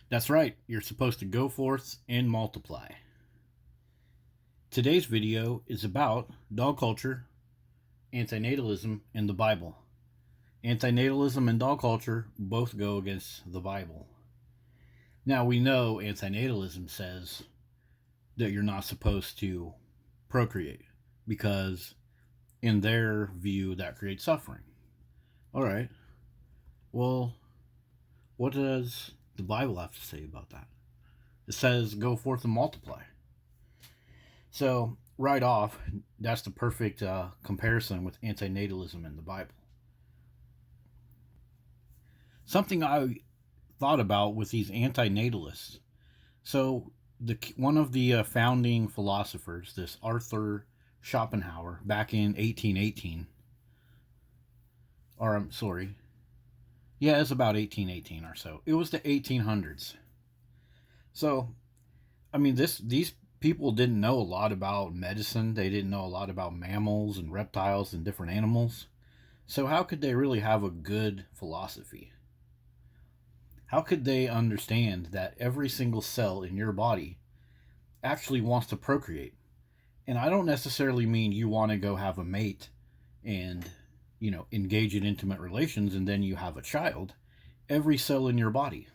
That's right, you're supposed to go forth and multiply. Today's video is about dog culture, antinatalism, and the Bible. Antinatalism and dog culture both go against the Bible. Now we know antinatalism says that you're not supposed to procreate because in their view that creates suffering. Alright, well, what does the Bible have to say about that? It says go forth and multiply. So, right off, that's the perfect comparison with antinatalism in the Bible. Something I thought about with these antinatalists. So, one of the founding philosophers, this Arthur Schopenhauer, back in 1818, or I'm sorry, yeah, it's about 1818 or so. It was the 1800s. So, I mean, these people didn't know a lot about medicine. They didn't know a lot about mammals and reptiles and different animals. So how could they really have a good philosophy? How could they understand that every single cell in your body actually wants to procreate? And I don't necessarily mean you want to go have a mate and, engage in intimate relations and then you have a child. Every cell in your body.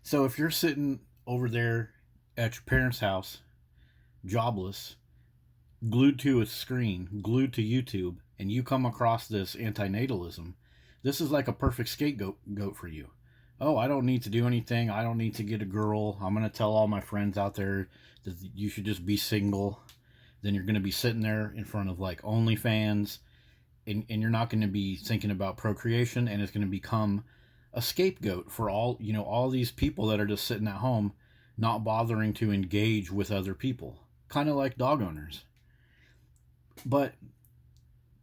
So if you're sitting over there at your parents' house, jobless, glued to a screen, glued to YouTube, and you come across this antinatalism, this is like a perfect scapegoat for you. Oh, I don't need to do anything. I don't need to get a girl. I'm going to tell all my friends out there that you should just be single. Then you're going to be sitting there in front of like OnlyFans, and you're not going to be thinking about procreation, and it's going to become a scapegoat for all these people that are just sitting at home not bothering to engage with other people, kind of like dog owners. But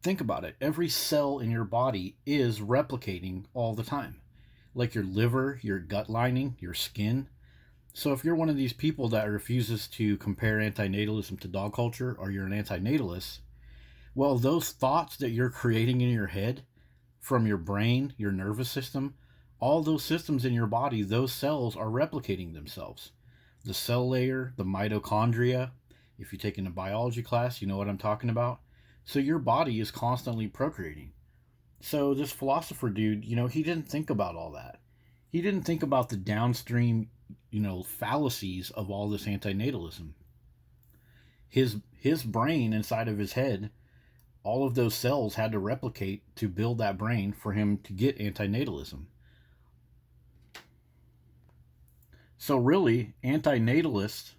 think about it. Every cell in your body is replicating all the time, like your liver, your gut lining, your skin. So if you're one of these people that refuses to compare antinatalism to dog culture, or you're an antinatalist, well, those thoughts that you're creating in your head from your brain, your nervous system, all those systems in your body, those cells are replicating themselves. The cell layer, the mitochondria. If you've taken a biology class, you know what I'm talking about. So your body is constantly procreating. So this philosopher dude, he didn't think about all that. He didn't think about the downstream, fallacies of all this antinatalism. His brain inside of his head, all of those cells had to replicate to build that brain for him to get antinatalism. So really, antinatalists,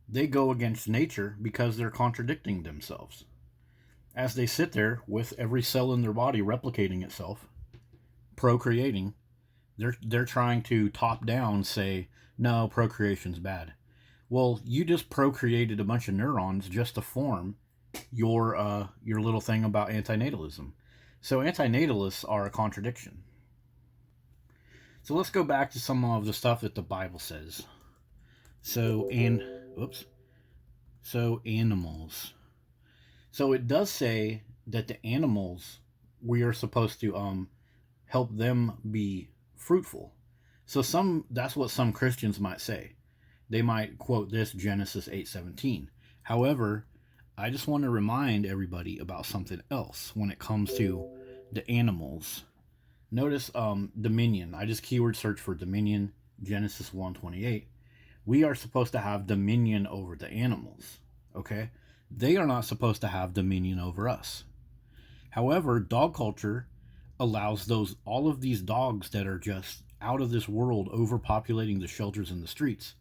they go against nature because they're contradicting themselves. As they sit there with every cell in their body replicating itself, procreating, they're trying to top down say, no, procreation's bad. Well, you just procreated a bunch of neurons just to form your little thing about antinatalism. So antinatalists are a contradiction. So let's go back to some of the stuff that the Bible says. So animals. So it does say that the animals, we are supposed to help them be fruitful. So that's what some Christians might say. They might quote this Genesis 8:17. However, I just want to remind everybody about something else when it comes to the animals. Notice dominion. I just keyword search for dominion, Genesis 1:28. We are supposed to have dominion over the animals. Okay? They are not supposed to have dominion over us. However, dog culture allows all of these dogs that are just out of this world, overpopulating the shelters and the streets.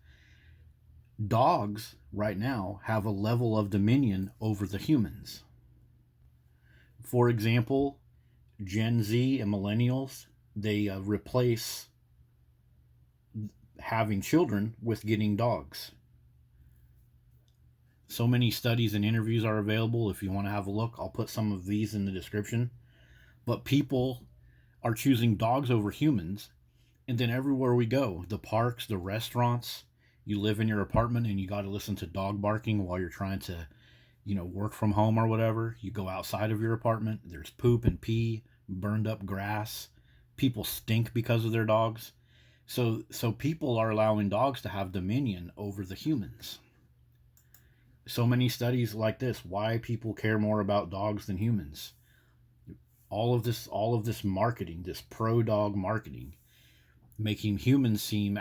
Dogs right now have a level of dominion over the humans. For example, Gen Z and millennials, they replace having children with getting dogs. So many studies and interviews are available. If you want to have a look, I'll put some of these in the description. But people are choosing dogs over humans. And then everywhere we go, the parks, the restaurants, you live in your apartment and you got to listen to dog barking while you're trying to, work from home or whatever. You go outside of your apartment, there's poop and pee, burned up grass. People stink because of their dogs. So people are allowing dogs to have dominion over the humans. So many studies like this, why people care more about dogs than humans. All of this marketing, this pro dog marketing, making humans seem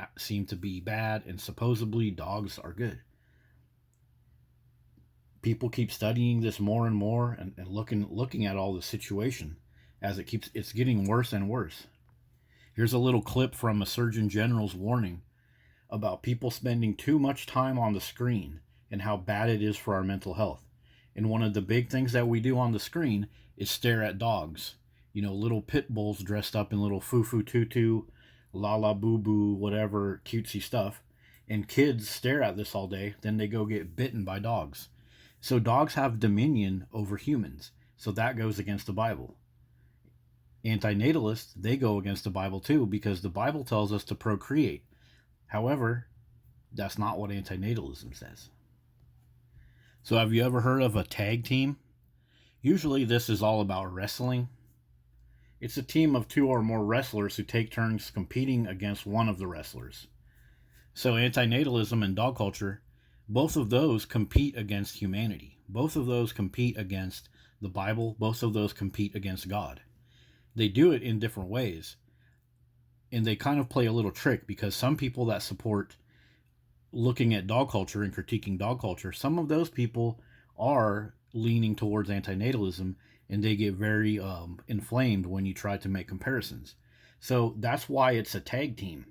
to be bad and supposedly dogs are good. People keep studying this more and more, and looking at all the situation as it's getting worse and worse. Here's a little clip from a Surgeon General's warning about people spending too much time on the screen and how bad it is for our mental health. And one of the big things that we do on the screen is stare at dogs. Little pit bulls dressed up in little foo-foo tutu, la la boo boo, whatever cutesy stuff. And kids stare at this all day, then they go get bitten by dogs. So dogs have dominion over humans. So that goes against the Bible. Antinatalists, they go against the Bible too, because the Bible tells us to procreate. However, that's not what antinatalism says. So have you ever heard of a tag team? Usually this is all about wrestling. It's a team of two or more wrestlers who take turns competing against one of the wrestlers. So antinatalism and dog culture, both of those compete against humanity. Both of those compete against the Bible. Both of those compete against God. They do it in different ways. And they kind of play a little trick, because some people that support looking at dog culture and critiquing dog culture, some of those people are leaning towards antinatalism, and they get very inflamed when you try to make comparisons. So that's why it's a tag team.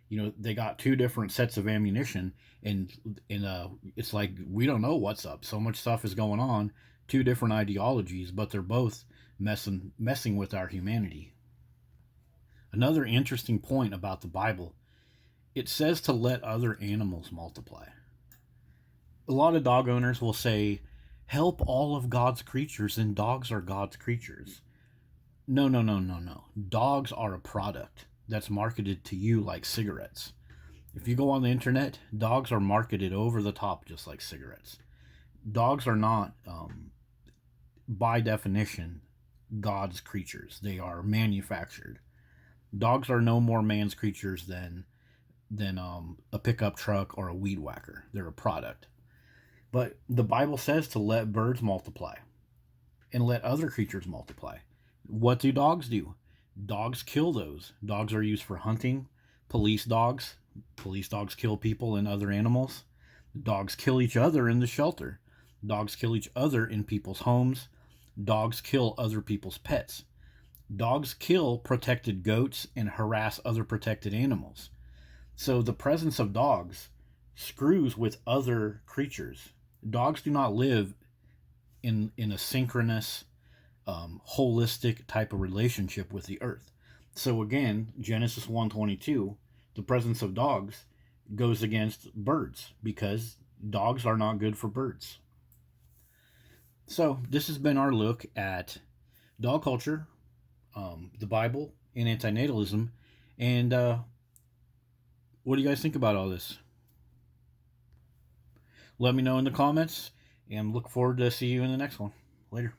They got two different sets of ammunition, and it's like we don't know what's up. So much stuff is going on, two different ideologies, but they're both messing with our humanity. Another interesting point about the Bible, it says to let other animals multiply. A lot of dog owners will say, help all of God's creatures, and dogs are God's creatures. No, no, no, no, no. Dogs are a product that's marketed to you like cigarettes. If you go on the internet, dogs are marketed over the top just like cigarettes. Dogs are not, by definition, God's creatures. They are manufactured. Dogs are no more man's creatures than a pickup truck or a weed whacker. They're a product. But the Bible says to let birds multiply and let other creatures multiply. What do dogs do? Dogs kill those. Dogs are used for hunting. Police dogs. Police dogs kill people and other animals. Dogs kill each other in the shelter. Dogs kill each other in people's homes. Dogs kill other people's pets. Dogs kill protected goats and harass other protected animals. So the presence of dogs screws with other creatures. Dogs do not live in a synchronous, holistic type of relationship with the earth. So again, Genesis 1:22, the presence of dogs goes against birds, because dogs are not good for birds. So this has been our look at dog culture, the Bible, and antinatalism. And what do you guys think about all this? Let me know in the comments, and look forward to see you in the next one. Later.